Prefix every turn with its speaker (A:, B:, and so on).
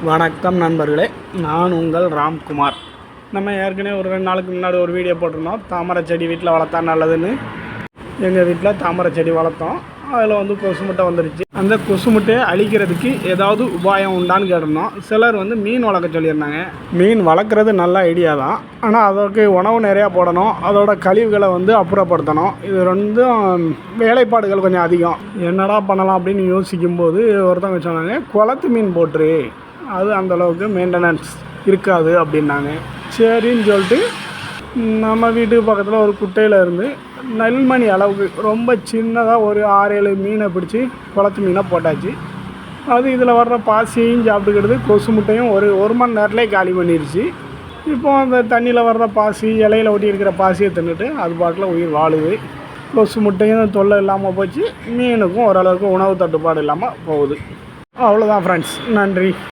A: வணக்கம் நண்பர்களே, நான் உங்கள் ராம்குமார். நம்ம ஏற்கனவே ஒரு 2 நாளுக்கு முன்னாடி ஒரு வீடியோ போட்டிருந்தோம். தாமரை செடி வீட்டில் வளர்த்தா நல்லதுன்னு. எங்கள் வீட்டில் தாமரை செடி வளர்த்தோம். அதில் கொசு முட்டை வந்துருச்சு. அந்த கொசு முட்டையை அழிக்கிறதுக்கு ஏதாவது உபாயம் உண்டான்னு கேட்டிருந்தோம். சிலர் மீன் வளர்க்க சொல்லியிருந்தாங்க. மீன் வளர்க்குறது நல்ல ஐடியா தான், ஆனால் அதற்கு உணவு நிறையா போடணும். அதோட கழிவுகளை அப்புறப்படுத்தணும். இது ரெண்டும் வேலைப்பாடுகள் கொஞ்சம் அதிகம். என்னடா பண்ணலாம் அப்படின்னு யோசிக்கும்போது ஒருத்தவங்க சொன்னாங்க, குளத்து மீன் போட்டுரு, அது அந்தளவுக்கு மெயின்டெனன்ஸ் இருக்காது அப்படின்னாங்க. சரின்னு சொல்லிட்டு நம்ம வீட்டுக்கு பக்கத்தில் ஒரு குட்டையில் இருந்து நெல்மணி அளவுக்கு ரொம்ப சின்னதாக ஒரு 6-7 மீனை பிடிச்சி குளத்து மீனை போட்டாச்சு. அது இதில் வர்ற பாசியையும் சாப்பிட்டுக்கிடுது. கொசு முட்டையும் ஒரு மணி நேரத்துலேயே காலி பண்ணிடுச்சு. இப்போ அந்த தண்ணியில் வர்ற பாசி, இலையில் ஒட்டி இருக்கிற பாசியை தின்னுட்டு அது பாட்டில் உயிர் வாழுது. கொசு முட்டையும் தொல்லை இல்லாமல் போச்சு. மீனுக்கும் ஓரளவுக்கு உணவு தட்டுப்பாடு இல்லாமல் போகுது. அவ்வளோதான் ஃப்ரெண்ட்ஸ், நன்றி.